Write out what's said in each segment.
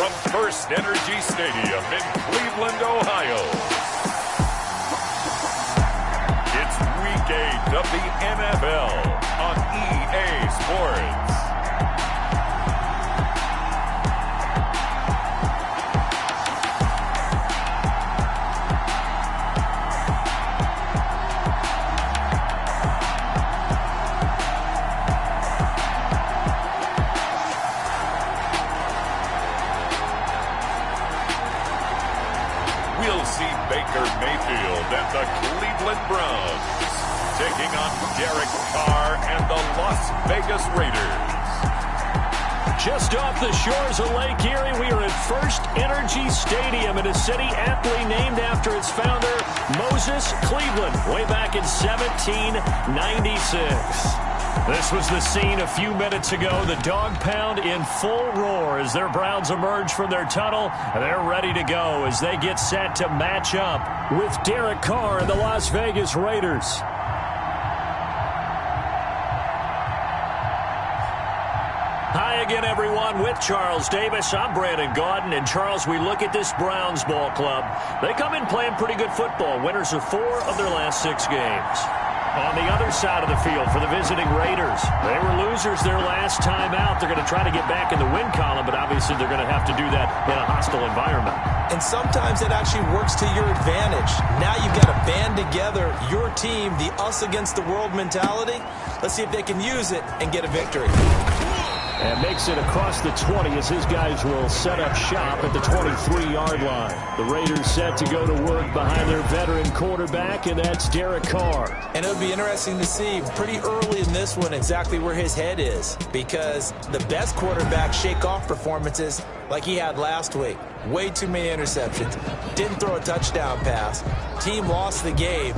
from First Energy Stadium in Cleveland, Ohio. It's Week 8 of the NFL on EA Sports. Baker Mayfield and the Cleveland Browns taking on Derek Carr and the Las Vegas Raiders. Just off the shores of Lake Erie, we are at First Energy Stadium in a city aptly named after its founder, Moses Cleveland, way back in 1796. This was the scene a few minutes ago. The dog pound in full roar as their Browns emerge from their tunnel. They're ready to go as they get set to match up with Derek Carr and the Las Vegas Raiders. Hi again, everyone, with Charles Davis. I'm Brandon Gaudin. And, Charles, we look at this Browns ball club. They come in playing pretty good football. Winners of 4 of their last 6 games. On the other side of the field for the visiting Raiders, they were losers their last time out. They're going to try to get back in the win column, but obviously they're going to have to do that in a hostile environment. And sometimes it actually works to your advantage. Now you've got to band together your team, the us against the world mentality. Let's see if they can use it and get a victory. And makes it across the 20 as his guys will set up shop at the 23-yard line. The Raiders set to go to work behind their veteran quarterback, and that's Derek Carr. And it would be interesting to see pretty early in this one exactly where his head is, because the best quarterbacks shake off performances like he had last week. Way too many interceptions. Didn't throw a touchdown pass. Team lost the game.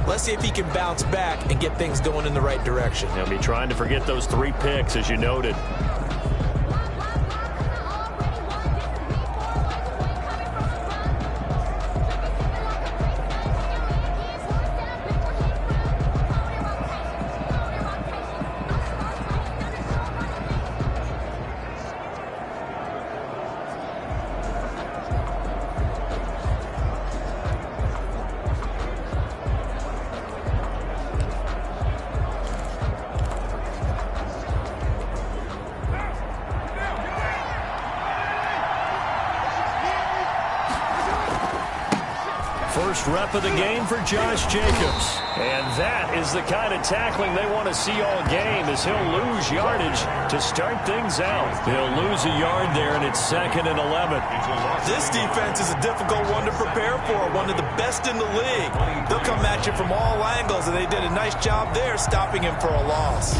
Let's see if he can bounce back and get things going in the right direction. He'll be trying to forget those 3 picks, as you noted. First rep of the game for Josh Jacobs. And that is the kind of tackling they want to see all game, as he'll lose yardage to start things out. He'll lose a yard there, and it's 2nd and 11. This defense is a difficult one to prepare for, one of the best in the league. They'll come at you from all angles, and they did a nice job there stopping him for a loss.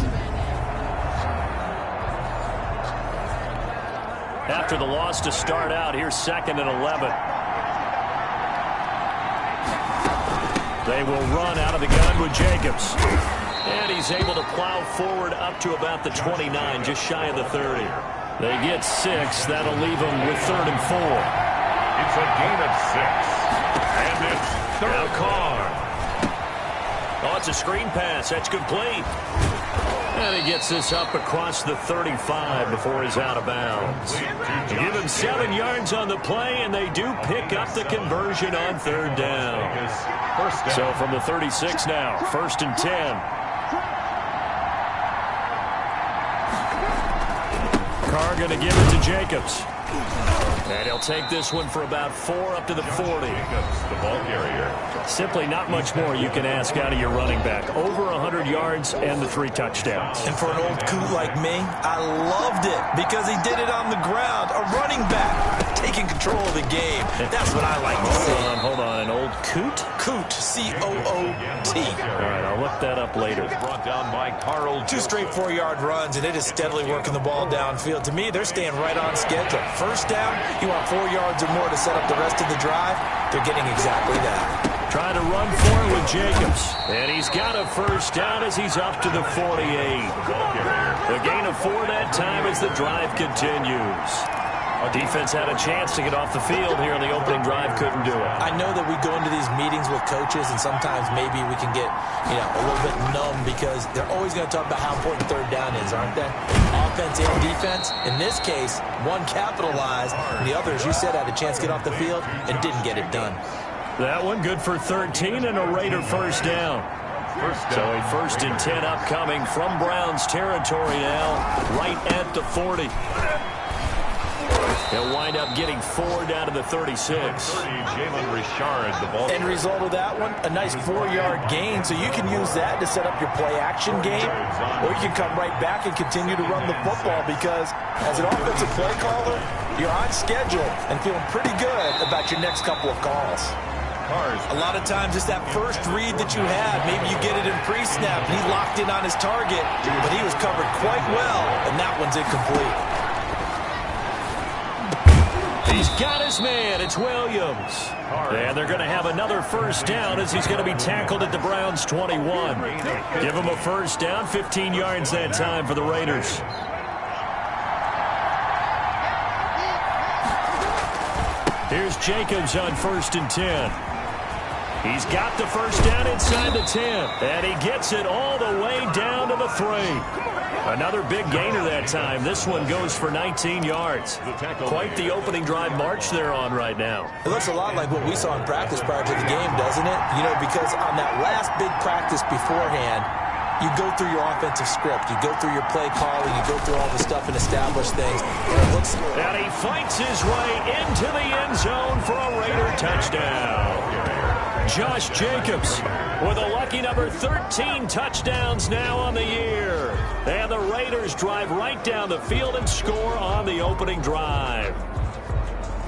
After the loss to start out, here's 2nd and 11. They will run out of the gun with Jacobs. And he's able to plow forward up to about the 29, just shy of the 30. They get 6. That'll leave them with 3rd and 4. It's a gain of 6. And it's 3rd. Now Carr. Oh, it's a screen pass. That's complete. And he gets this up across the 35 before he's out of bounds. Give him 7 yards on the play, and they do pick up the conversion on 3rd down. So from the 36 now, 1st and 10. Carr going to give it to Jacobs. And he'll take this one for about 4 up to the 40. The ball carrier. Simply not much more you can ask out of your running back. Over 100 yards and the 3 touchdowns. And for an old coot like me, I loved it because he did it on the ground. A running back taking control of the game. That's what I like to see. Hold on. An old coot? Coot. C-O-O-T. All right, I'll look that up later. Brought down by Carl. 2 straight 4-yard runs, and it is steadily working the ball downfield. To me, they're staying right on schedule. First down, you want 4 yards or more to set up the rest of the drive. They're getting exactly that. Trying to run for it with Jacobs. And he's got a first down as he's up to the 48. The gain of 4 that time as the drive continues. Our defense had a chance to get off the field here in the opening drive, couldn't do it. I know that we go into these meetings with coaches, and sometimes maybe we can get, a little bit numb because they're always going to talk about how important 3rd down is, aren't they? offense and defense. In this case, one capitalized, and the other, as you said, had a chance to get off the field and didn't get it done. That one good for 13 and a Raider first down. So a 1st and 10 upcoming from Browns territory now, right at the 40. He'll wind up getting 4 down to the 36. Jalen Richard, the ball. End result of that one, a nice 4-yard gain, so you can use that to set up your play-action game, or you can come right back and continue to run the football because as an offensive play caller, you're on schedule and feeling pretty good about your next couple of calls. A lot of times it's that first read that you have. Maybe you get it in pre-snap, and he locked in on his target, but he was covered quite well, and that one's incomplete. He's got his man. It's Williams. And they're going to have another first down as he's going to be tackled at the Browns' 21. Give him a first down, 15 yards that time for the Raiders. Here's Jacobs on 1st and 10. He's got the first down inside the 10. And he gets it all the way down to the 3. Another big gainer that time. This one goes for 19 yards. Quite the opening drive march they're on right now. It looks a lot like what we saw in practice prior to the game, doesn't it? You know, because on that last big practice beforehand, you go through your offensive script. You go through your play calling. You go through all the stuff and establish things. And he fights his way into the end zone for a Raider touchdown. Josh Jacobs with a lucky number 13 touchdowns now on the year. And the Raiders drive right down the field and score on the opening drive.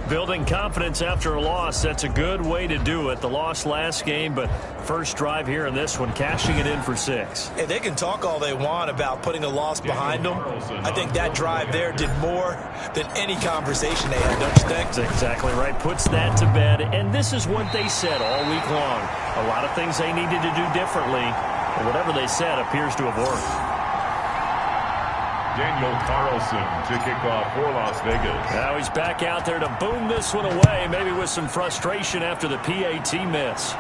Building confidence after a loss, that's a good way to do it. The loss last game, but first drive here in this one, cashing it in for 6. Hey, they can talk all they want about putting a loss behind them. I think that drive there did more than any conversation they had, don't you think? That's exactly right. Puts that to bed, and this is what they said all week long. A lot of things they needed to do differently, and whatever they said appears to have worked. Daniel Carlson to kick off for Las Vegas. Now he's back out there to boom this one away, maybe with some frustration after the PAT miss.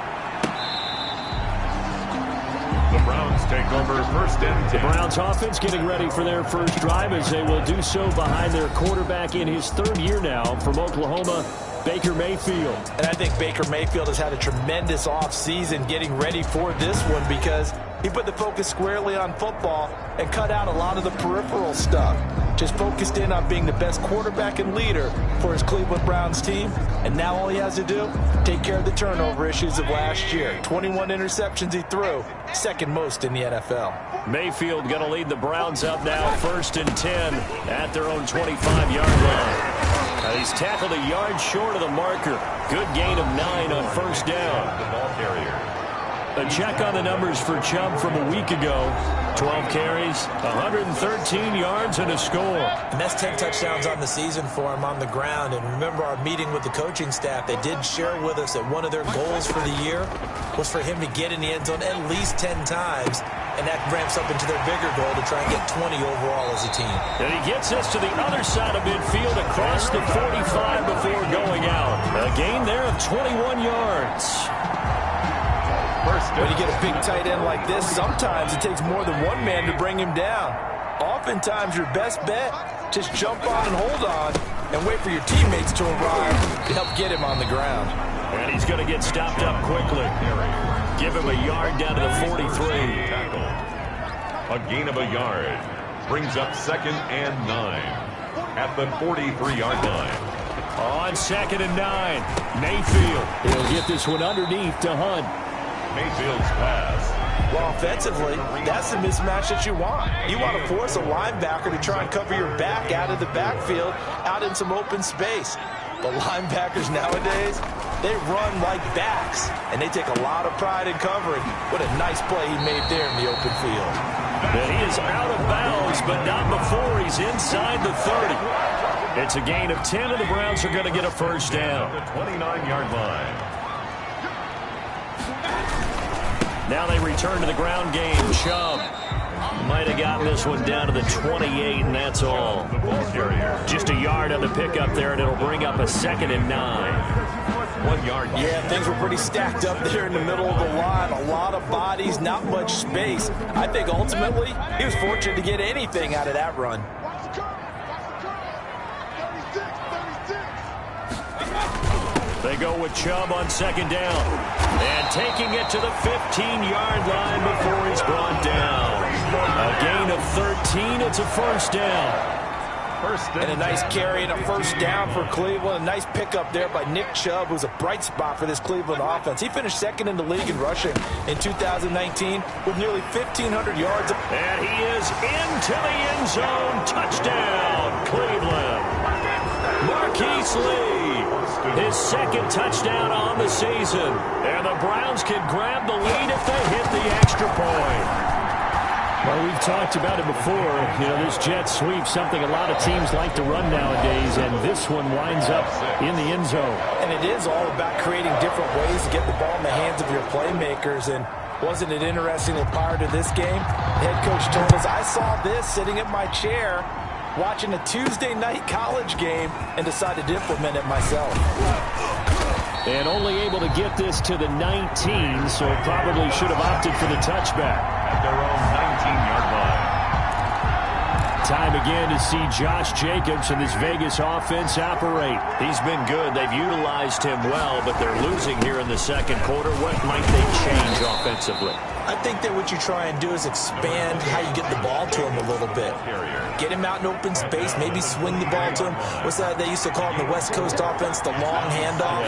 The Browns take over 1st and 10. The Browns offense getting ready for their first drive as they will do so behind their quarterback in his 3rd year now from Oklahoma, Baker Mayfield. And I think Baker Mayfield has had a tremendous offseason getting ready for this one because he put the focus squarely on football and cut out a lot of the peripheral stuff. Just focused in on being the best quarterback and leader for his Cleveland Browns team. And now all he has to do, take care of the turnover issues of last year. 21 interceptions he threw, 2nd most in the NFL. Mayfield going to lead the Browns up now, 1st and 10 at their own 25-yard line. He's tackled a yard short of the marker. Good gain of 9 on 1st down. The ball carrier. A check on the numbers for Chubb from a week ago. 12 carries, 113 yards, and a score. And that's 10 touchdowns on the season for him on the ground. And remember our meeting with the coaching staff, they did share with us that one of their goals for the year was for him to get in the end zone at least 10 times. And that ramps up into their bigger goal to try and get 20 overall as a team. And he gets us to the other side of midfield across the 45 before going out. A gain there of 21 yards. When you get a big tight end like this, sometimes it takes more than one man to bring him down. Oftentimes, your best bet, just jump on and hold on and wait for your teammates to arrive to help get him on the ground. And he's going to get stopped up quickly. Give him a yard down to the 43. A gain of a yard brings up 2nd and 9 at the 43-yard line. On 2nd and 9, Mayfield. He'll get this one underneath to Hunt. Mayfield's pass. Well, offensively, that's the mismatch that you want. You want to force a linebacker to try and cover your back out of the backfield, out in some open space. But linebackers nowadays, they run like backs, and they take a lot of pride in covering. What a nice play he made there in the open field. And he is out of bounds, but not before he's inside the 30. It's a gain of 10, and the Browns are going to get a first down. The 29-yard line. Now they return to the ground game. Chubb might have gotten this one down to the 28, and that's all. The ball carrier. Just a yard on the pickup there, and it'll bring up a 2nd and 9. 1 yard. Yeah, things were pretty stacked up there in the middle of the line. A lot of bodies, not much space. I think ultimately he was fortunate to get anything out of that run. They go with Chubb on second down. And taking it to the 15-yard line before he's brought down. A gain of 13. It's a first down. And a nice carry and a first down for Cleveland. A nice pickup there by Nick Chubb, who's a bright spot for this Cleveland offense. He finished second in the league in rushing in 2019 with nearly 1,500 yards. And he is into the end zone. Touchdown, Cleveland. Marquise Lee, his second touchdown on the season. And the Browns can grab the lead if they hit the extra point. Well, we've talked about it before. You know, this jet sweep, something a lot of teams like to run nowadays, and this one winds up in the end zone. And it is all about creating different ways to get the ball in the hands of your playmakers. And wasn't it interesting that prior to this game, the head coach told us, I saw this sitting in my chair watching a Tuesday night college game and decided to implement it myself. And only able to get this to the 19, so probably should have opted for the touchback. At their own 19-yard line. Time again to see Josh Jacobs and this Vegas offense operate. He's been good. They've utilized him well, but they're losing here in the second quarter. What might they change offensively? I think that what you try and do is expand how you get the ball to him a little bit. Get him out in open space, maybe swing the ball to him. What's that they used to call in the West Coast offense, the long handoff?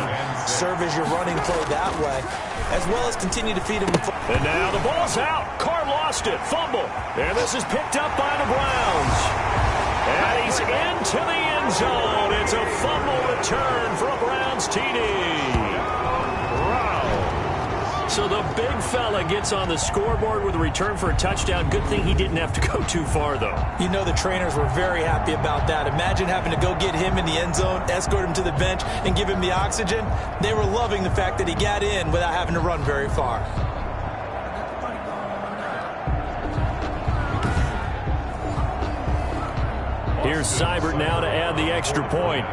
Serve as your running play that way, as well as continue to feed him. And now the ball's out. Carr lost it. Fumble. And this is picked up by the Browns. And he's into the end zone. It's a fumble return for a Browns TD. So the big fella gets on the scoreboard with a return for a touchdown. Good thing he didn't have to go too far, though. You know the trainers were very happy about that. Imagine having to go get him in the end zone, escort him to the bench, and give him the oxygen. They were loving the fact that he got in without having to run very far. Here's Seibert now to add the extra point.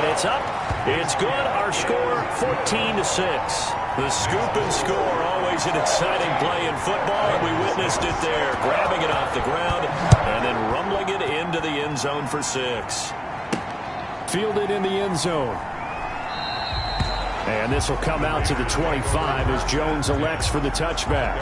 It's up. It's good. Our score, 14-6. The scoop and score, always an exciting play in football, and we witnessed it there, grabbing it off the ground and then rumbling it into the end zone for 6. Fielded in the end zone. And this will come out to the 25 as Jones elects for the touchback.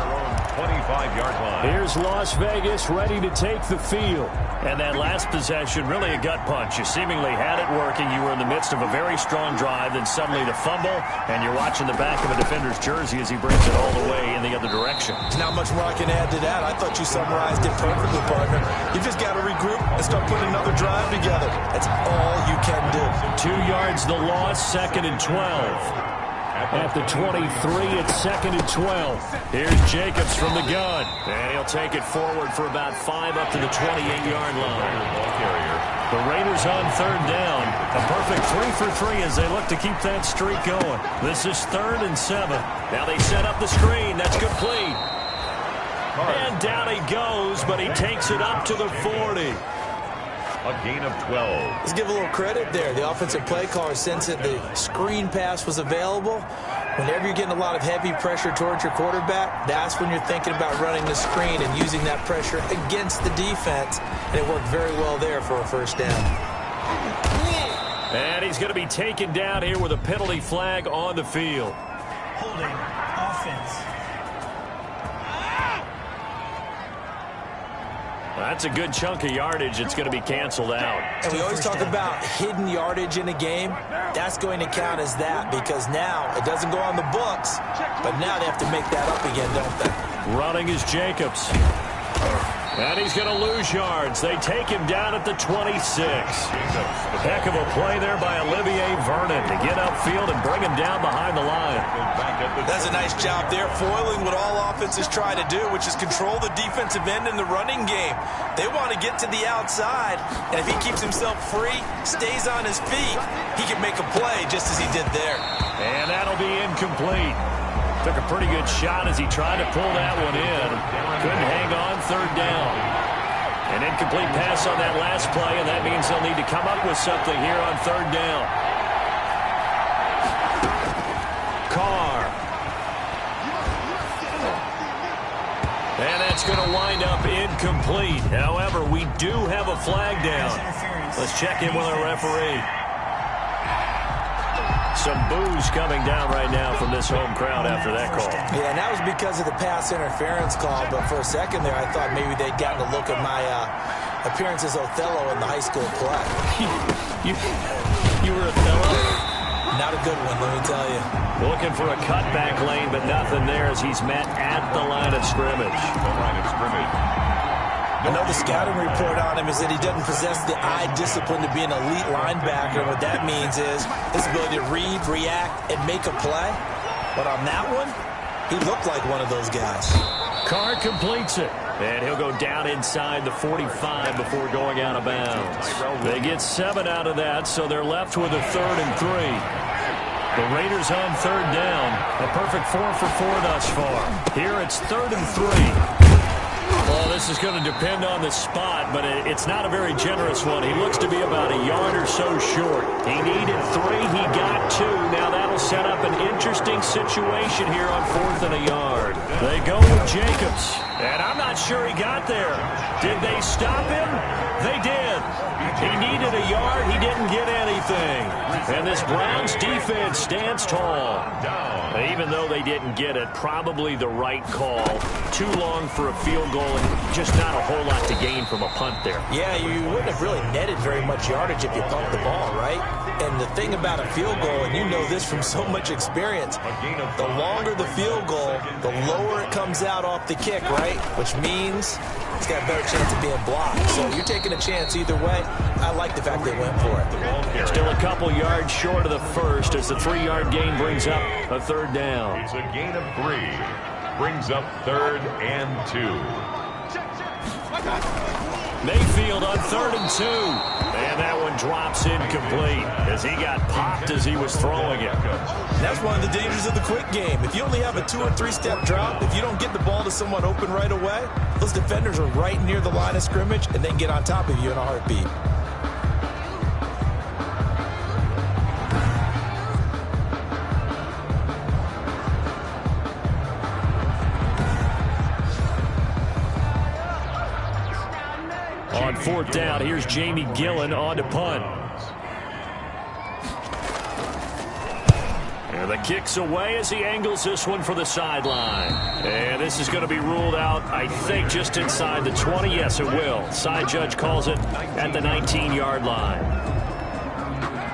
25-yard line. Here's Las Vegas ready to take the field. And that last possession, really a gut punch. You seemingly had it working. You were in the midst of a very strong drive. Then suddenly the fumble, and you're watching the back of a defender's jersey as he brings it all the way in the other direction. There's not much more I can add to that. I thought you summarized it perfectly, partner. You just got to regroup and start putting another drive together. That's all you can do. 2 yards the loss, 2nd and 12. At the 23, it's 2nd and 12. Here's Jacobs from the gun. And he'll take it forward for about 5 up to the 28-yard line. The Raiders on 3rd down. A perfect 3 for 3 as they look to keep that streak going. This is 3rd and 7. Now they set up the screen. That's complete. And down he goes, but he takes it up to the 40. A gain of 12. Let's give a little credit there. The offensive play caller sensed that the screen pass was available. Whenever you're getting a lot of heavy pressure towards your quarterback, that's when you're thinking about running the screen and using that pressure against the defense. And it worked very well there for a first down. And he's going to be taken down here with a penalty flag on the field. Holding offense. That's a good chunk of yardage. It's going to be canceled out. And we always talk about hidden yardage in a game. That's going to count as that because now it doesn't go on the books, but now they have to make that up again, don't they? Running is Jacobs. And he's going to lose yards. They take him down at the 26. Heck of a play there by Olivier Vernon to get upfield and bring him down behind the line. That's a nice job there, foiling what all offenses try to do, which is control the defensive end in the running game. They want to get to the outside, and if he keeps himself free, stays on his feet, he can make a play just as he did there. And that'll be incomplete. Took a pretty good shot as he tried to pull that one in. Couldn't hang on 3rd down. An incomplete pass on that last play, and that means they'll need to come up with something here on 3rd down. Carr. And then That's going to wind up incomplete. However, we do have a flag down. Let's check in with our referee. Some boos coming down right now from this home crowd after that call. Yeah, and that was because of the pass interference call. But for a second there, I thought maybe they'd gotten a look at my appearance as Othello in the high school play. You were Othello? Not a good one, let me tell you. Looking for a cutback lane, but nothing there as he's met at the line of scrimmage. I know the scouting report on him is that he doesn't possess the eye discipline to be an elite linebacker. What that means is his ability to read, react, and make a play. But on that one, he looked like one of those guys. Carr completes it. And he'll go down inside the 45 before going out of bounds. They get 7 out of that, so they're left with a 3rd and 3. The Raiders on 3rd down. A perfect 4 for 4 thus far. Here it's 3rd and 3. Well, this is going to depend on the spot, but it's not a very generous one. He looks to be about a yard or so short. He needed 3. He got 2. Now that'll set up an interesting situation here on 4th and a yard. They go with Jacobs, and I'm not sure he got there. Did they stop him? They did. He needed a yard. He didn't get anything. And this Browns defense stands tall. Even though they didn't get it, probably the right call. Too long for a field goal and just not a whole lot to gain from a punt there. Yeah, you wouldn't have really netted very much yardage if you pumped the ball, right? And the thing about a field goal, and you know this from so much experience, the longer the field goal, the lower it comes out off the kick, right? Which means it's got a better chance of being blocked. So you're taking a chance either way. I like the fact they went for it. Still a couple yards short of the first as the 3-yard gain brings up a 3rd down. It's a gain of 3. Brings up 3rd and 2. Mayfield on 3rd and 2. And that one drops incomplete as he got popped as he was throwing it. That's one of the dangers of the quick game. If you only have a 2- or 3-step drop, if you don't get the ball to someone open right away, those defenders are right near the line of scrimmage and they can get on top of you in a heartbeat. On 4th down, here's Jamie Gillen on to punt. And the kick's away as he angles this one for the sideline. And this is going to be ruled out, I think, just inside the 20. Yes, it will. Side judge calls it at the 19-yard line.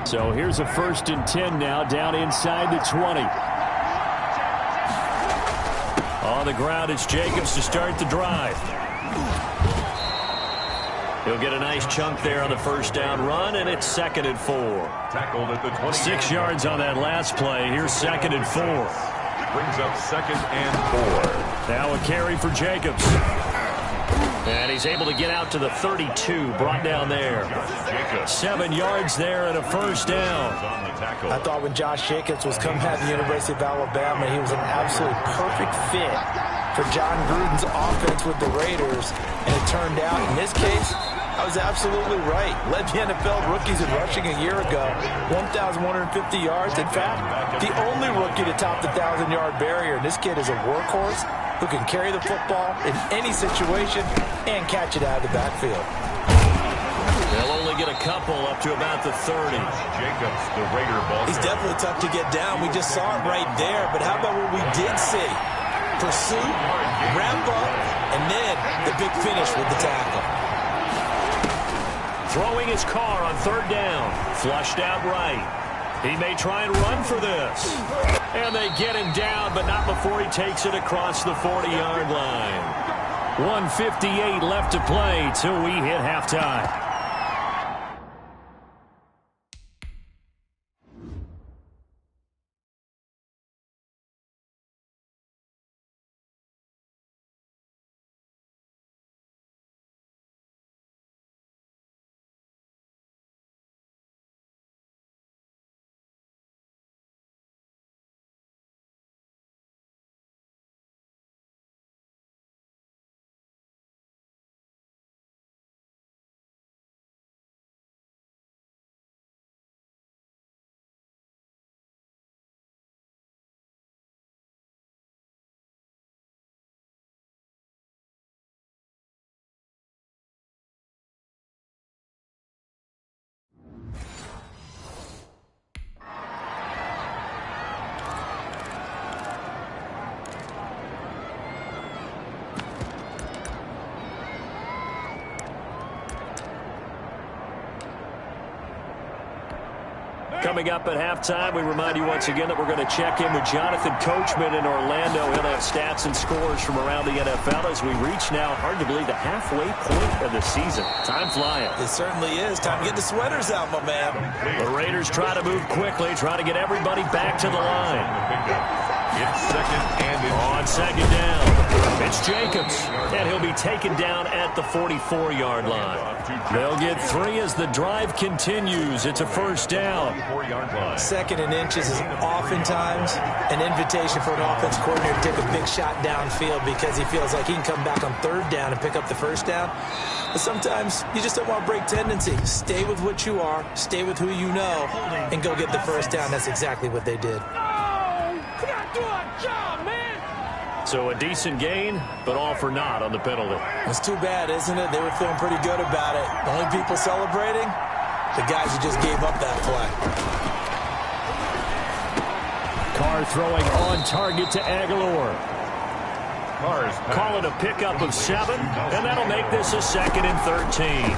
So here's a 1st and 10 now, down inside the 20. On the ground, it's Jacobs to start the drive. He'll get a nice chunk there on the 1st down run, and it's 2nd and 4. Tackled at the 20. 6 yards on that last play. Here's 2nd and 4. Brings up 2nd and 4. Now a carry for Jacobs. And he's able to get out to the 32, brought down there. 7 yards there and a 1st down. I thought when Josh Jacobs was coming out of the University of Alabama, he was an absolutely perfect fit for John Gruden's offense with the Raiders. And it turned out, in this case, I was absolutely right. Led the NFL rookies in rushing a year ago, 1,150 yards. In fact, the only rookie to top the 1,000-yard barrier. And this kid is a workhorse who can carry the football in any situation and catch it out of the backfield. They'll only get a couple up to about the 30. Jacobs, the Raider ball. He's definitely tough to get down. We just saw it right there. But how about what we did see? Pursuit, wrap up, and then the big finish with the tackle. Throwing his Carr on 3rd down. Flushed out right. He may try and run for this. And they get him down, but not before he takes it across the 40-yard line. 1:58 left to play till we hit halftime. coming up at halftime. We remind you once again that we're going to check in with Jonathan Coachman in Orlando. He'll have stats and scores from around the NFL as we reach now, hard to believe, the halfway point of the season. Time flying. It certainly is. Time to get the sweaters out, my man. The Raiders try to move quickly, try to get everybody back to the line. It's on second down, it's Jacobs, and he'll be taken down at the 44-yard line. They'll get 3 as the drive continues. It's a first down. 44-yard line. Second and inches is oftentimes an invitation for an offense coordinator to take a big shot downfield because he feels like he can come back on third down and pick up the first down. But sometimes you just don't want to break tendency. Stay with what you are, stay with who you know, and go get the first down. That's exactly what they did. So a decent gain, but all for naught on the penalty. It's too bad, isn't it? They were feeling pretty good about it. The only people celebrating, the guys who just gave up that play. Carr throwing on target to Aguilar. Call it a pickup of 7, and that'll make this a 2nd and 13.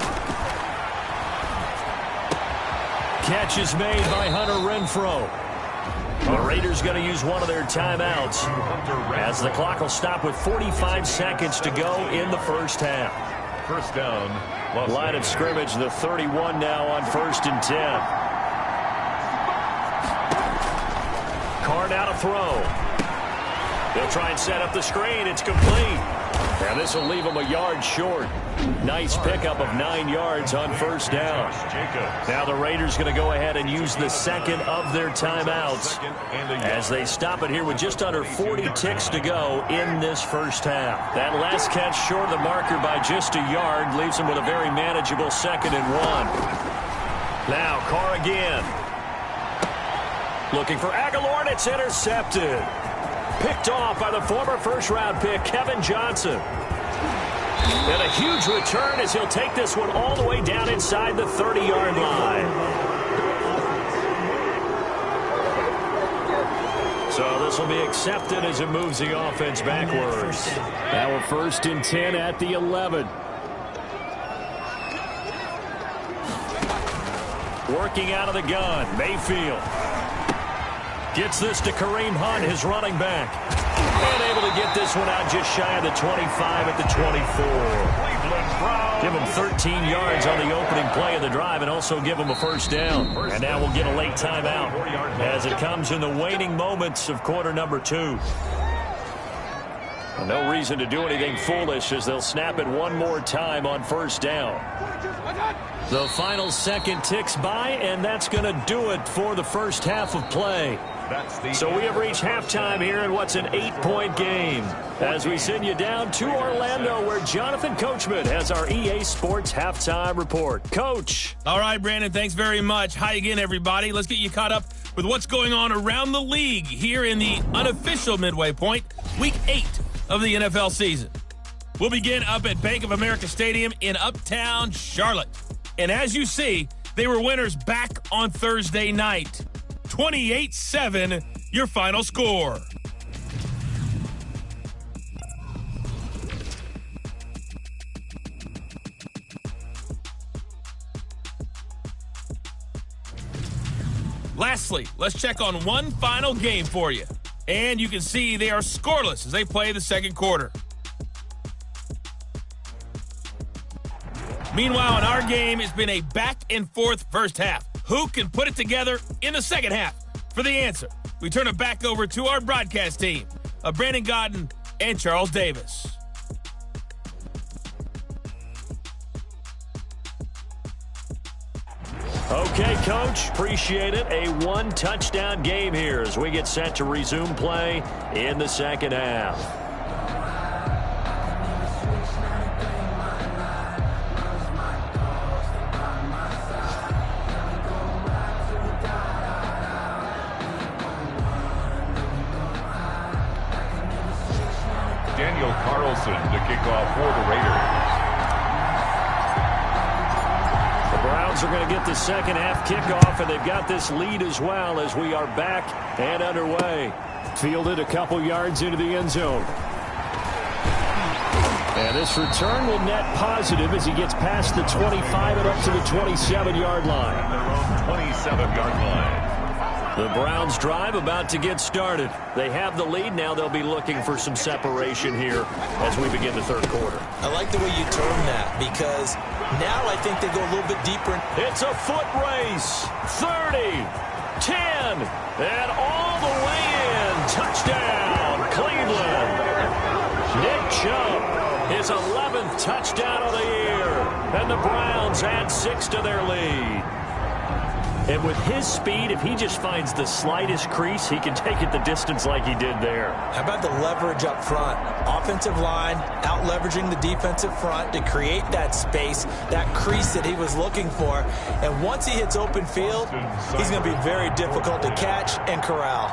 Catch is made by Hunter Renfrow. The Raiders going to use one of their timeouts as the clock will stop with 45 seconds to go in the first half. First down. Line of scrimmage, the 31 now on 1st and 10. Carr now to throw. They'll try and set up the screen. It's complete. And this will leave them a yard short. Nice pickup of 9 yards on first down. Now the Raiders going to go ahead and use the second of their timeouts as they stop it here with just under 40 ticks to go in this first half. That last catch short of the marker by just a yard leaves them with a very manageable 2nd and 1. Now Carr again. Looking for Aguilar, and it's intercepted. Picked off by the former first-round pick, Kevin Johnson. And a huge return as he'll take this one all the way down inside the 30-yard line. So this will be accepted as it moves the offense backwards. Now a 1st and 10 at the 11. Working out of the gun, Mayfield. Gets this to Kareem Hunt, his running back. And able to get this one out just shy of the 25 at the 24. Give him 13 yards on the opening play of the drive and also give him a first down. And now we'll get a late timeout as it comes in the waning moments of quarter number 2. No reason to do anything foolish as they'll snap it one more time on first down. The final second ticks by, and that's going to do it for the first half of play. So we have reached halftime here in what's an 8-point game as we send you down to Orlando where Jonathan Coachman has our EA Sports halftime report. Coach. All right, Brandon, thanks very much. Hi again, everybody. Let's get you caught up with what's going on around the league here in the unofficial midway point, Week 8 of the NFL season. We'll begin up at Bank of America Stadium in Uptown Charlotte. And as you see, they were winners back on Thursday night. 28-7, your final score. Lastly, let's check on one final game for you. And you can see they are scoreless as they play the second quarter. Meanwhile, in our game, it's been a back-and-forth first half. Who can put it together in the second half? For the answer, we turn it back over to our broadcast team of Brandon Gaudin and Charles Davis. Okay, Coach, appreciate it. A one-touchdown game here as we get set to resume play in the second half. Daniel Carlson to kick off for the Raiders. The Browns are going to get the second half kickoff, and they've got this lead as well as we are back and underway. Fielded a couple yards into the end zone. And And this return will net positive as he gets past the 25 and up to the 27-yard line. Their own 27-yard line. The Browns drive about to get started. They have the lead. Now they'll be looking for some separation here as we begin the third quarter. I like the way you term that because now I think they go a little bit deeper. It's a foot race. 30, 10, and all the way in. Touchdown, Cleveland. Nick Chubb, his 11th touchdown of the year. And the Browns add 6 to their lead. And with his speed, if he just finds the slightest crease, he can take it the distance like he did there. How about the leverage up front? Offensive line out-leveraging the defensive front to create that space, that crease that he was looking for. And once he hits open field, he's going to be very difficult to catch and corral.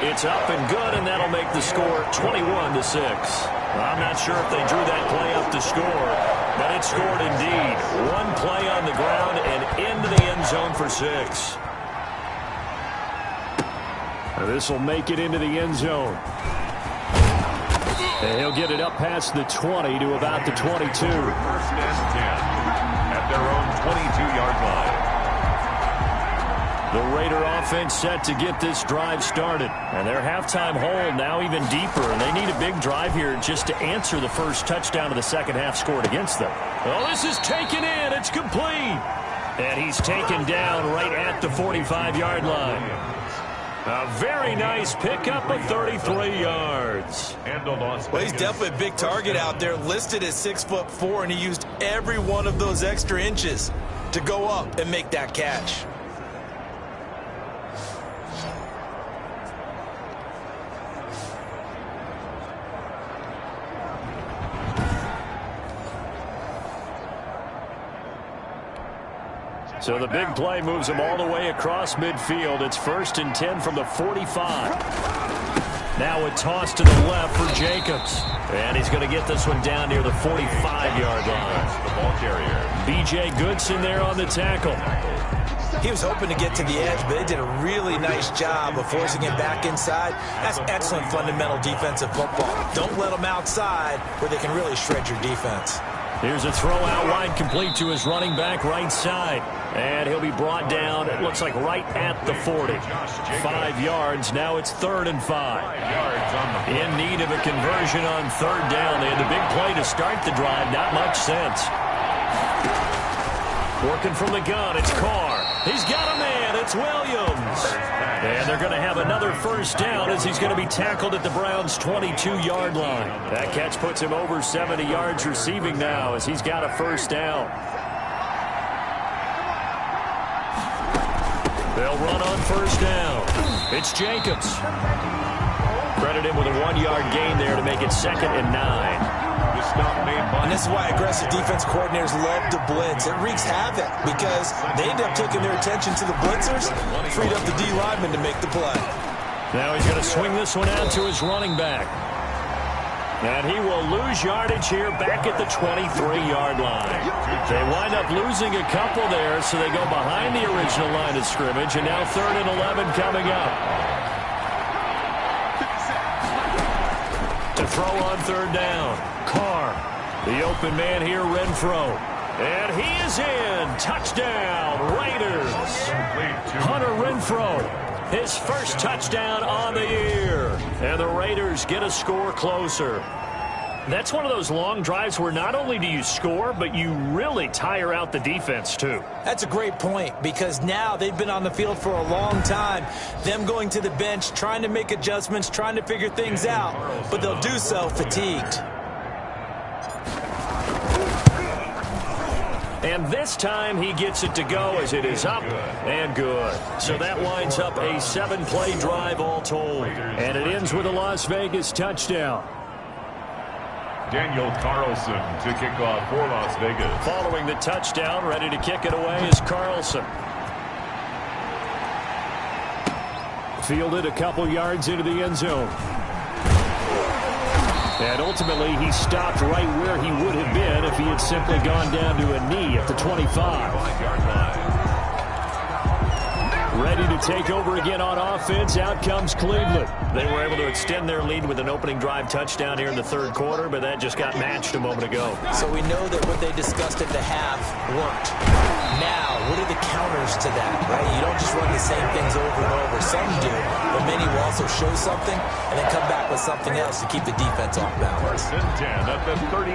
It's up and good, and that'll make the score 21-6. I'm not sure if they drew that play up to score, but it scored indeed. One play on the ground and into the end zone for 6. This will make it into the end zone. And he'll get it up past the 20 to about the 22. First and 10 at their own 22-yard line. The Raider offense set to get this drive started. And their halftime hole now even deeper. And they need a big drive here just to answer the first touchdown of the second half scored against them. Well, this is taken in. It's complete. And he's taken down right at the 45-yard line. A very nice pickup of 33 yards. Well, he's definitely a big target out there, listed at 6'4", and he used every one of those extra inches to go up and make that catch. So the big play moves him all the way across midfield. It's 1st and 10 from the 45. Now a toss to the left for Jacobs. And he's going to get this one down near the 45-yard line. The ball carrier. B.J. Goodson there on the tackle. He was hoping to get to the edge, but they did a really nice job of forcing him back inside. That's excellent fundamental defensive football. Don't let them outside where they can really shred your defense. Here's a throw out wide complete to his running back right side. And he'll be brought down, it looks like right at the 40. 5 yards. Now it's 3rd and 5. 5 yards on the play. In need of a conversion on 3rd down. They had the big play to start the drive. Not much sense. Working from the gun, it's Carr. He's got a man. It's Williams. And they're going to have another first down as he's going to be tackled at the Browns' 22-yard line. That catch puts him over 70 yards receiving now as he's got a first down. They'll run on first down. It's Jacobs. Credit him with a 1-yard gain there to make it 2nd and 9. And this is why aggressive defense coordinators love to blitz. It wreaks havoc because they end up taking their attention to the blitzers, freed up the D lineman to make the play. Now he's going to swing this one out to his running back. And he will lose yardage here back at the 23-yard line. They wind up losing a couple there, so they go behind the original line of scrimmage, and now 3rd and 11 coming up. To throw on 3rd down, Carr. The open man here, Renfro. And he is in. Touchdown, Raiders. Hunter Renfro, his first touchdown on the year. And the Raiders get a score closer. That's one of those long drives where not only do you score, but you really tire out the defense, too. That's a great point because now they've been on the field for a long time. Them going to the bench, trying to make adjustments, trying to figure things out, but they'll do so fatigued. And this time he gets it to go as it is up and good. So that winds up a 7-play drive all told. And it ends with a Las Vegas touchdown. Daniel Carlson to kick off for Las Vegas. Following the touchdown, ready to kick it away is Carlson. Fielded a couple yards into the end zone. And ultimately, he stopped right where he would have been if he had simply gone down to a knee at the 25. Ready to take over again on offense. Out comes Cleveland. They were able to extend their lead with an opening drive touchdown here in the third quarter, but that just got matched a moment ago. So we know that what they discussed at the half worked. Now, what are the counters to that, right? You don't just run the same things over and over. Some do, but many will also show something and then come back with something else to keep the defense off balance.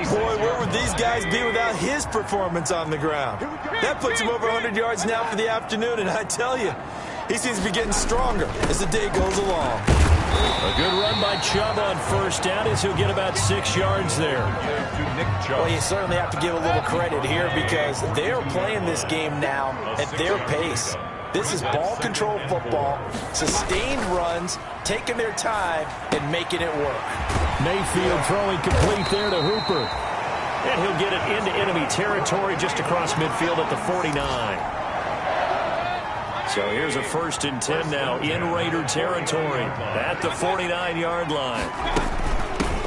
Boy, where would these guys be without his performance on the ground? That puts him over 100 yards now for the afternoon, and I tell you, he seems to be getting stronger as the day goes along. A good run by Chubb on first down as he'll get about 6 yards there. Well, you certainly have to give a little credit here because they're playing this game now at their pace. This is ball control football, sustained runs, taking their time, and making it work. Mayfield throwing complete there to Hooper. And he'll get it into enemy territory just across midfield at the 49. So here's a 1st and 10 now in Raider territory at the 49-yard line.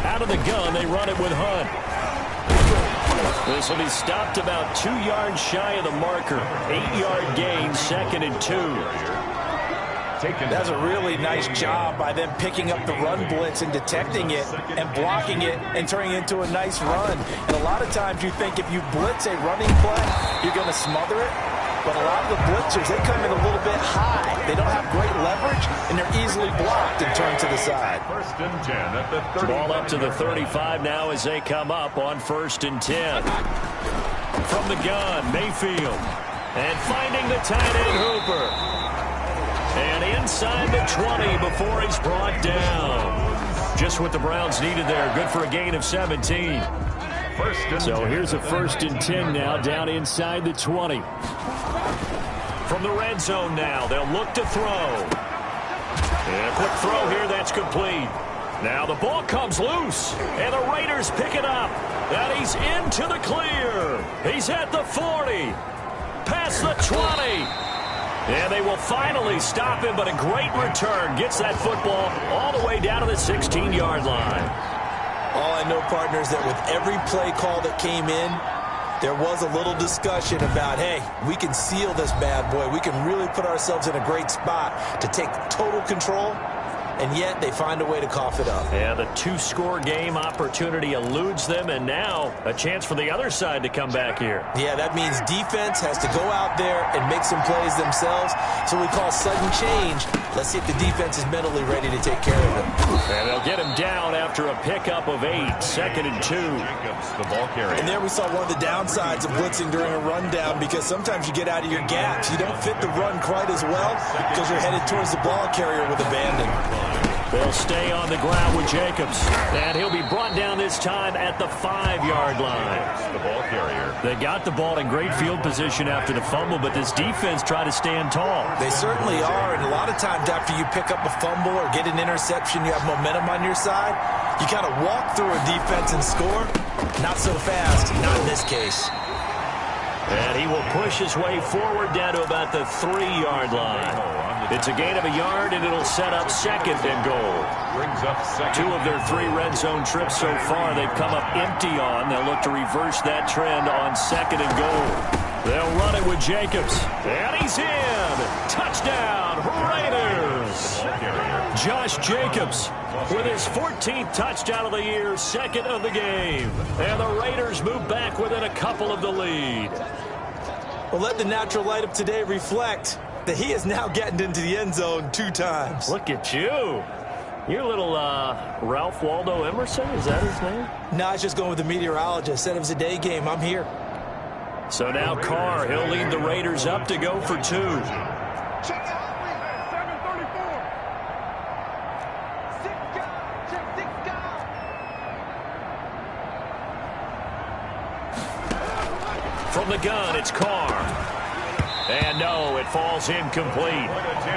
Out of the gun, they run it with Hunt. This will be stopped about 2 yards shy of the marker. 8-yard gain, 2nd and 2. That's a really nice job by them picking up the run blitz and detecting it and blocking it and turning it into a nice run. And a lot of times you think if you blitz a running play, you're going to smother it. But a lot of the blitzers, they come in a little bit high. They don't have great leverage, and they're easily blocked and turned to the side. 1st and 10 at the 30. Ball up to the 35 now as they come up on 1st and 10. From the gun, Mayfield. And finding the tight end, Hooper. And inside the 20 before he's brought down. Just what the Browns needed there. Good for a gain of 17. So here's a 1st and 10 now down inside the 20. From the red zone now, they'll look to throw. And a quick throw here, that's complete. Now the ball comes loose, and the Raiders pick it up. And he's into the clear. He's at the 40. Past the 20. And they will finally stop him, but a great return. Gets that football all the way down to the 16-yard line. All I know, partners, that with every play call that came in, there was a little discussion about, hey, we can seal this bad boy. We can really put ourselves in a great spot to take total control, and yet they find a way to cough it up. Yeah, the 2-score game opportunity eludes them, and now a chance for the other side to come back here. Yeah, that means defense has to go out there and make some plays themselves. So we call sudden change. Let's see if the defense is mentally ready to take care of it. And they'll get him down after a pickup of 8, 2nd and 2. The ball carrier. And there we saw one of the downsides of blitzing during a rundown because sometimes you get out of your gaps. You don't fit the run quite as well because you're headed towards the ball carrier with abandon. They'll stay on the ground with Jacobs. And he'll be brought down this time at the 5-yard line. The ball carrier. They got the ball in great field position after the fumble, but this defense tried to stand tall. They certainly are, and a lot of times after you pick up a fumble or get an interception, you have momentum on your side. You kind of walk through a defense and score. Not so fast, not in this case. And he will push his way forward down to about the 3-yard line. It's a gain of a yard, and it'll set up 2nd and goal. Brings up 2nd. 2 of their 3 red zone trips so far they've come up empty on. They'll look to reverse that trend on 2nd and goal. They'll run it with Jacobs. And he's in. Touchdown, Raiders. Josh Jacobs with his 14th touchdown of the year, 2nd of the game. And the Raiders move back within a couple of the lead. Well, let the natural light of today reflect that he is now getting into the end zone 2 times. Look at you. You're little Ralph Waldo Emerson, is that his name? No, I was just going with the meteorologist. Said it was a day game. I'm here. So now Carr, he'll lead the Raiders up to go for 2. From the gun, it's Carr. And no, it falls incomplete.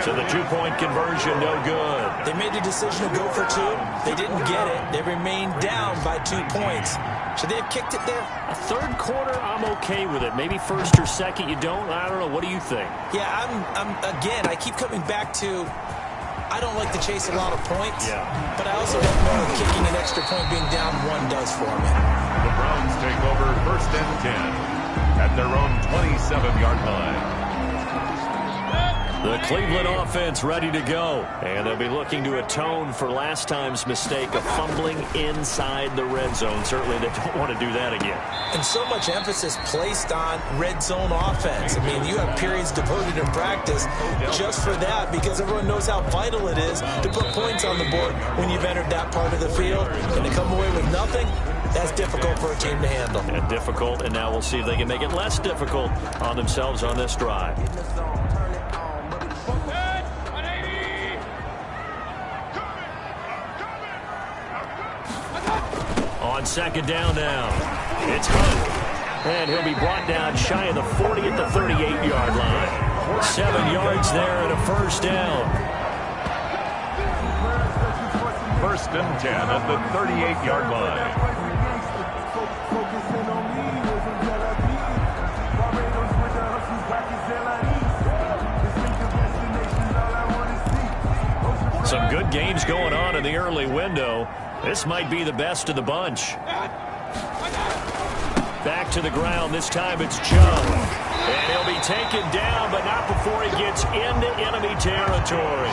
So the 2-point conversion, no good. They made the decision to go for 2. They didn't get it. They remained down by 2 points. Should they have kicked it there? A third quarter, I'm okay with it. Maybe first or second, you don't. I don't know. What do you think? Yeah, again, I keep coming back to I don't like to chase a lot of points. Yeah. But I also don't know if kicking an extra point being down 1 does for me. The Browns take over 1st and 10 at their own 27-yard line. The Cleveland offense ready to go. And they'll be looking to atone for last time's mistake of fumbling inside the red zone. Certainly they don't want to do that again. And so much emphasis placed on red zone offense. I mean, you have periods devoted in practice just for that because everyone knows how vital it is to put points on the board when you've entered that part of the field. And to come away with nothing, that's difficult for a team to handle. And difficult, and now we'll see if they can make it less difficult on themselves on this drive. On second down now, it's Hunt. And he'll be brought down shy of the 40 at the 38-yard line. 7 yards there and a first down. First and 10 at the 38-yard line. Some good games going on in the early window. This might be the best of the bunch. Back to the ground. This time it's Chubb. And he'll be taken down, but not before he gets into enemy territory.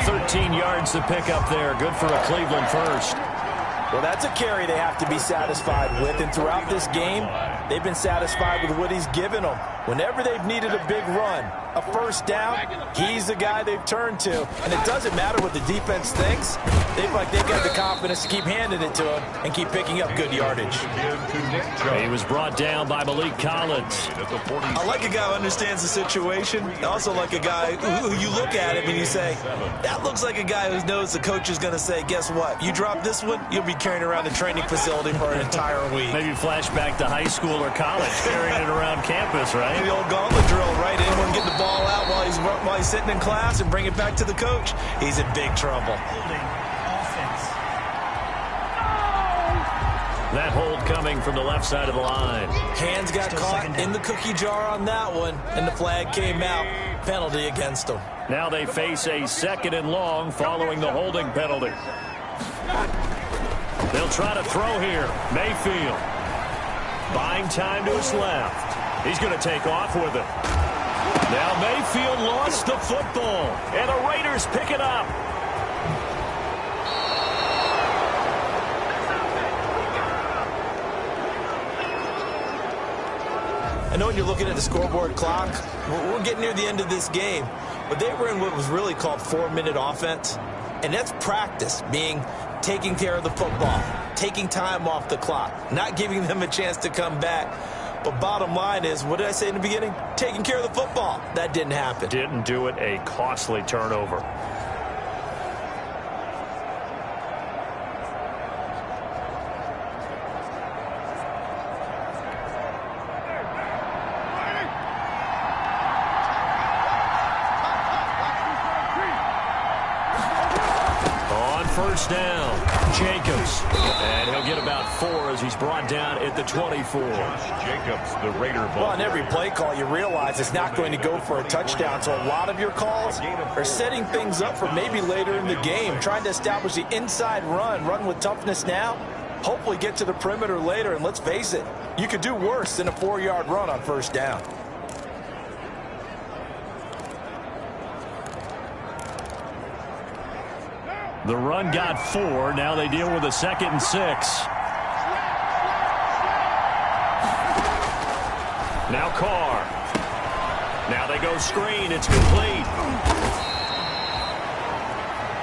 13 yards to pick up there. Good for a Cleveland first. Well, that's a carry they have to be satisfied with. And throughout this game, they've been satisfied with what he's given them. Whenever they've needed a big run, a first down, he's the guy they've turned to. And it doesn't matter what the defense thinks. They've got the confidence to keep handing it to him and keep picking up good yardage. He was brought down by Malik Collins. I like a guy who understands the situation. I also like a guy who you look at him and you say, that looks like a guy who knows the coach is going to say, guess what? You drop this one, you'll be carrying around the training facility for an entire week. Maybe flashback to high school or college, carrying it around campus, right? The old gauntlet drill, right? Anyone get the ball out while he's sitting in class and bring it back to the coach. He's in big trouble. That hold coming from the left side of the line. Hands got caught in the cookie jar on that one, and the flag came out. Penalty against them. Now they face a 2nd and long following the holding penalty. They'll try to throw here. Mayfield. Buying time to his left. He's going to take off with it. Now Mayfield lost the football, and the Raiders pick it up. I know when you're looking at the scoreboard clock, we're getting near the end of this game, but they were in what was really called 4-minute offense, and that's practice, being taking care of the football, taking time off the clock, not giving them a chance to come back. But bottom line is, what did I say in the beginning? Taking care of the football. That didn't happen. Didn't do it. A costly turnover. On first down, Jacobs. And he'll get about 4 as he's brought down at the 24. Jacobs, the Raider ball. Well, on every play call, you realize it's not going to go for a touchdown. So a lot of your calls are setting things up for maybe later in the game, trying to establish the inside run with toughness now, hopefully get to the perimeter later. And let's face it, you could do worse than a 4-yard run on first down. The run got 4. Now they deal with a 2nd and 6. Now Carr. Now they go screen. It's complete.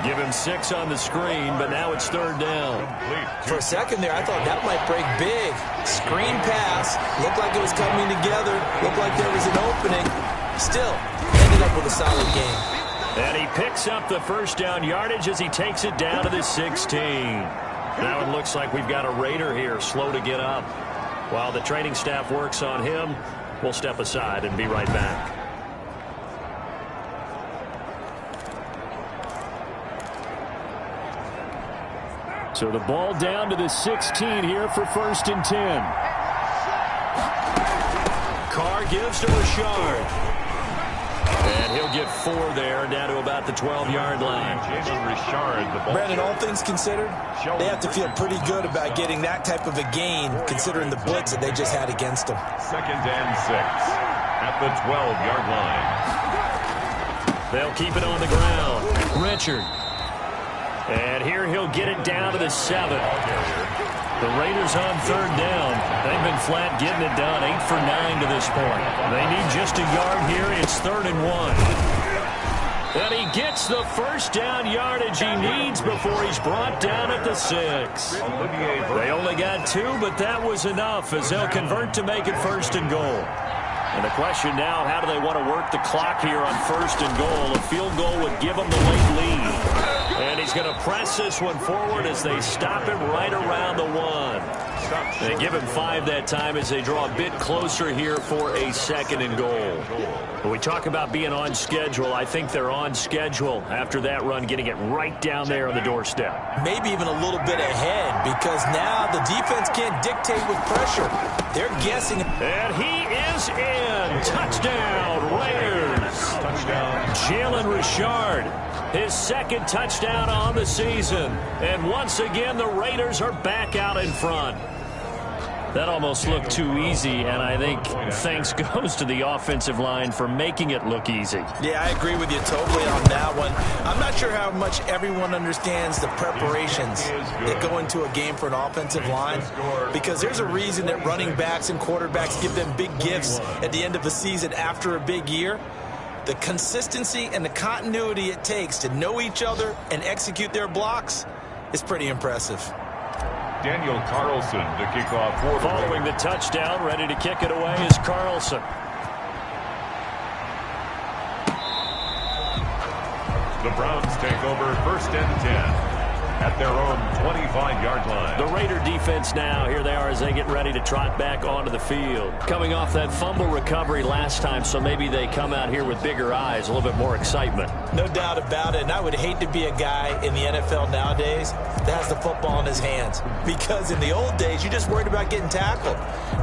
Give him 6 on the screen, but now it's 3rd down. For a second there, I thought that might break big. Screen pass. Looked like it was coming together. Looked like there was an opening. Still, ended up with a solid game. And he picks up the first down yardage as he takes it down to the 16. Now it looks like we've got a Raider here, slow to get up. While the training staff works on him, we'll step aside and be right back. So the ball down to the 16 here for 1st and 10. Carr gives to Richard. And he'll get 4 there, down to about the 12-yard line. Brandon, all things considered, they have to feel pretty good about getting that type of a gain, considering the blitz that they just had against them. 2nd and 6 at the 12-yard line. They'll keep it on the ground. Richard. And here he'll get it down to the 7. The Raiders on 3rd down. They've been flat getting it done, 8 for 9 to this point. They need just a yard here. It's 3rd and 1. And he gets the first down yardage he needs before he's brought down at the 6. They only got 2, but that was enough as they'll convert to make it 1st and goal. And the question now, how do they want to work the clock here on 1st and goal? A field goal would give them the late lead. And he's going to press this one forward as they stop him right around the 1. They give him 5 that time as they draw a bit closer here for a 2nd and goal. When we talk about being on schedule, I think they're on schedule after that run, getting it right down there on the doorstep. Maybe even a little bit ahead because now the defense can't dictate with pressure. They're guessing. And he is in. Touchdown, Raiders. Touchdown. Jalen Richard, his 2nd touchdown on the season. And once again, the Raiders are back out in front. That almost looked too easy, and I think thanks goes to the offensive line for making it look easy. Yeah, I agree with you totally on that one. I'm not sure how much everyone understands the preparations that go into a game for an offensive line, because there's a reason that running backs and quarterbacks give them big gifts at the end of the season after a big year. The consistency and the continuity it takes to know each other and execute their blocks is pretty impressive. Daniel Carlson to kick off for following the touchdown. Ready to kick it away is Carlson. The Browns take over 1st and 10 at their own 25-yard line. The Raider defense now, here they are as they get ready to trot back onto the field. Coming off that fumble recovery last time, so maybe they come out here with bigger eyes, a little bit more excitement. No doubt about it, and I would hate to be a guy in the NFL nowadays that has the football in his hands, because in the old days, you just worried about getting tackled.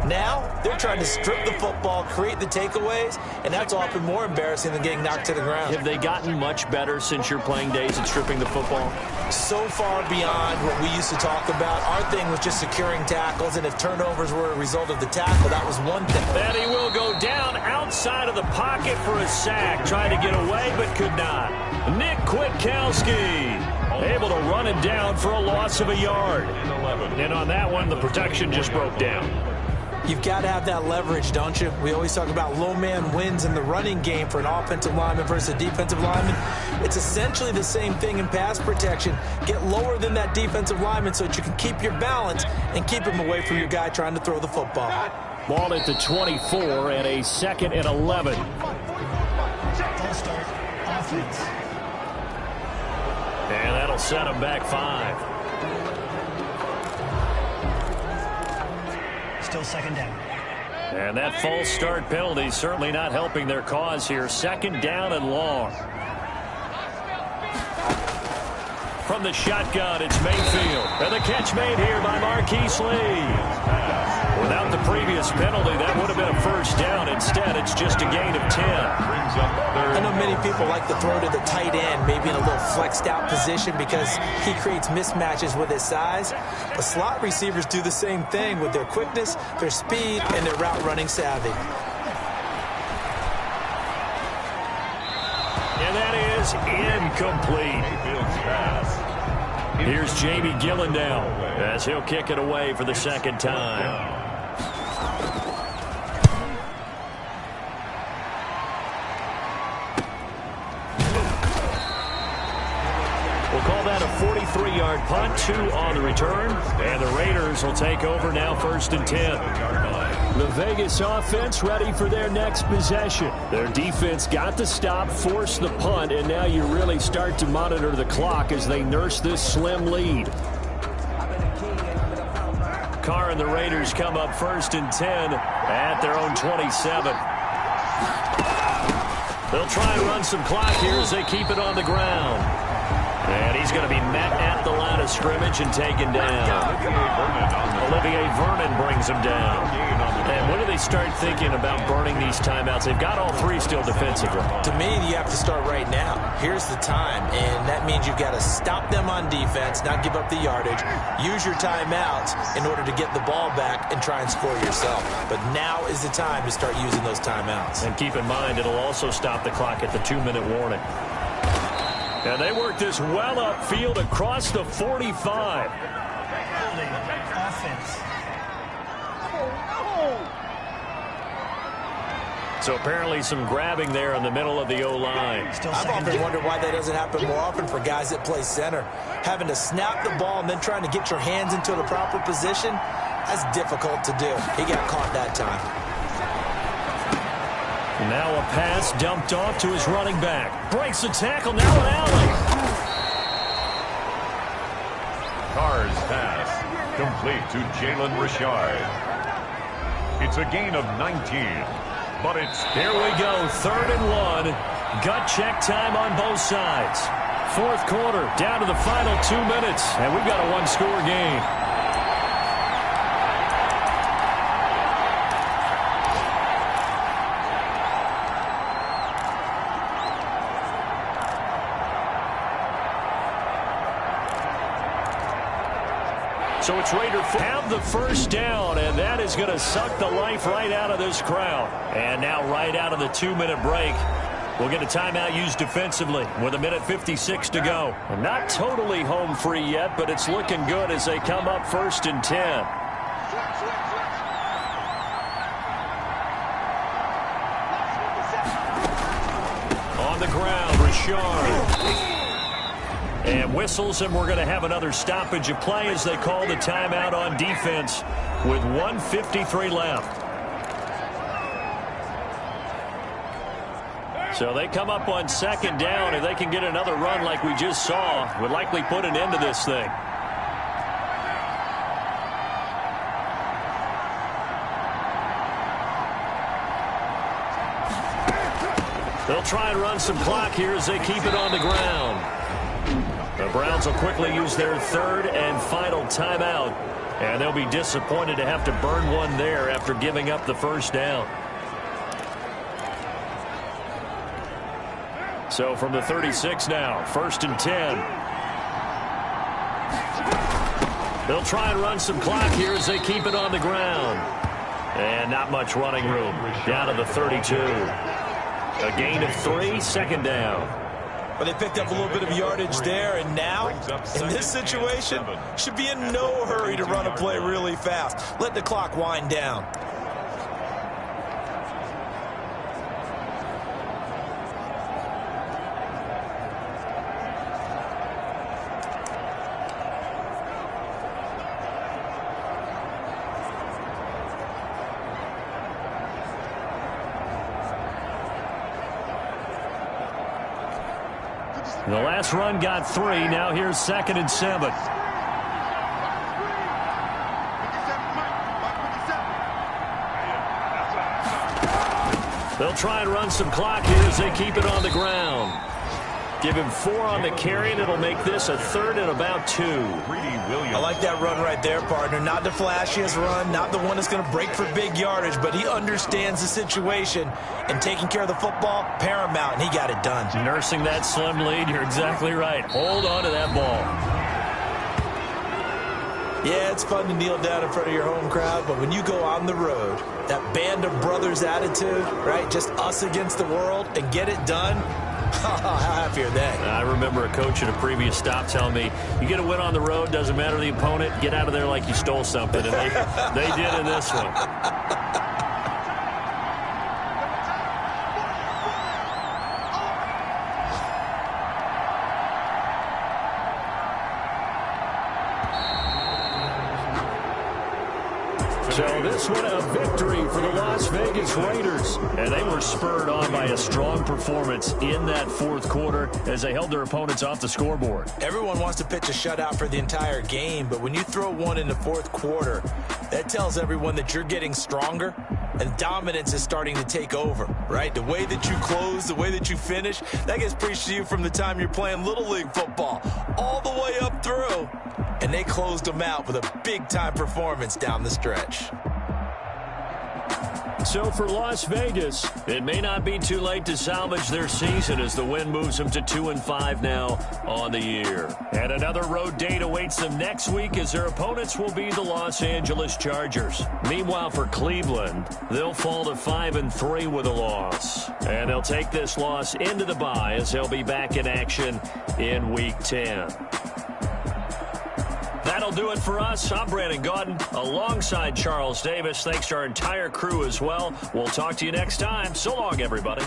Now, they're trying to strip the football, create the takeaways, and that's often more embarrassing than getting knocked to the ground. Have they gotten much better since your playing days at stripping the football? So far beyond what we used to talk about. Our thing was just securing tackles, and if turnovers were a result of the tackle, that was one thing. And he will go down outside of the pocket for a sack, trying to get away but could not. Nick Kwiatkowski able to run it down for a loss of a yard. And on that one, the protection just broke down. You've got to have that leverage, don't you? We always talk about low man wins in the running game for an offensive lineman versus a defensive lineman. It's essentially the same thing in pass protection. Get lower than that defensive lineman so that you can keep your balance and keep him away from your guy trying to throw the football. Ball at the 24 and a 2nd and 11. False start, offense. And that'll set him back 5. Still 2nd down. And that false start penalty certainly not helping their cause here. 2nd down and long. From the shotgun, it's Mayfield. And the catch made here by Marquise Lee. Without the previous penalty, that would have been a 1st down. Instead, it's just a gain of 10. I know many people like to throw to the tight end, maybe in a little flexed out position because he creates mismatches with his size. But slot receivers do the same thing with their quickness, their speed, and their route running savvy. And that is incomplete. Here's Jamie Gillen now as he'll kick it away for the 2nd time. We'll call that a 43-yard punt, 2 on the return, and the Raiders will take over now 1st and 10. The Vegas offense ready for their next possession. Their defense got the stop, forced the punt, and now you really start to monitor the clock as they nurse this slim lead. Carr and the Raiders come up 1st and 10 at their own 27. They'll try and run some clock here as they keep it on the ground. And he's going to be met at the line of scrimmage and taken down. Olivier Vernon brings him down. And when do they start thinking about burning these timeouts? They've got all three still defensively. To me, you have to start right now. Here's the time, and that means you've got to stop them on defense, not give up the yardage, use your timeouts in order to get the ball back and try and score yourself. But now is the time to start using those timeouts. And keep in mind, it'll also stop the clock at the 2-minute warning. And they work this well upfield across the 45. Offense. So apparently some grabbing there in the middle of the O-line. I've often wondered why that doesn't happen more often for guys that play center. Having to snap the ball and then trying to get your hands into the proper position, that's difficult to do. He got caught that time. Now a pass dumped off to his running back. Breaks the tackle, now an alley. Carr's pass complete to Jalen Richard. It's a gain of 19. But it's... Here we go, 3rd and 1. Gut check time on both sides. 4th quarter, down to the final 2 minutes. And we've got a one-score game. So it's Raider have the first down, and that is going to suck the life right out of this crowd. And now right out of the 2-minute break, we'll get a timeout used defensively with 1:56 to go. And not totally home free yet, but it's looking good as they come up 1st and 10. On the ground, Richard. And whistles, and we're going to have another stoppage of play as they call the timeout on defense with 1:53 left. So they come up on 2nd down. If they can get another run like we just saw, would likely put an end to this thing. They'll try and run some clock here as they keep it on the ground. The Browns will quickly use their 3rd and final timeout, and they'll be disappointed to have to burn one there after giving up the first down. So from the 36 now, 1st and 10. They'll try and run some clock here as they keep it on the ground. And not much running room. Down to the 32. A gain of 3, 2nd down. But they picked up a little bit of yardage there, and now, in this situation, should be in no hurry to run a play really fast. Let the clock wind down. The last run got 3. Now here's 2nd and 7. They'll try and run some clock here as they keep it on the ground. Give him 4 on the carry, and it'll make this a 3rd and about 2. I like that run right there, partner. Not the flashiest run, not the one that's going to break for big yardage, but he understands the situation, and taking care of the football, paramount, and he got it done. Nursing that slim lead, you're exactly right. Hold on to that ball. Yeah, it's fun to kneel down in front of your home crowd, but when you go on the road, that band of brothers attitude, right, just us against the world, and get it done, how happy are they? I remember a coach at a previous stop telling me, you get a win on the road, doesn't matter the opponent, get out of there like you stole something. And they did in this one. So this one a victory for the Las Vegas Raiders. And they were spurred on by a strong performance in that 4th quarter as they held their opponents off the scoreboard. Everyone wants to pitch a shutout for the entire game, but when you throw one in the 4th quarter, that tells everyone that you're getting stronger and dominance is starting to take over, right? The way that you close, the way that you finish, that gets preached to you from the time you're playing Little League football all the way up through. And they closed them out with a big-time performance down the stretch. And so for Las Vegas, it may not be too late to salvage their season as the win moves them to 2-5 now on the year. And another road date awaits them next week as their opponents will be the Los Angeles Chargers. Meanwhile, for Cleveland, they'll fall to 5-3 with a loss. And they'll take this loss into the bye as they'll be back in action in Week 10. That'll do it for us. I'm Brandon Gaudin alongside Charles Davis. Thanks to our entire crew as well. We'll talk to you next time. So long, everybody.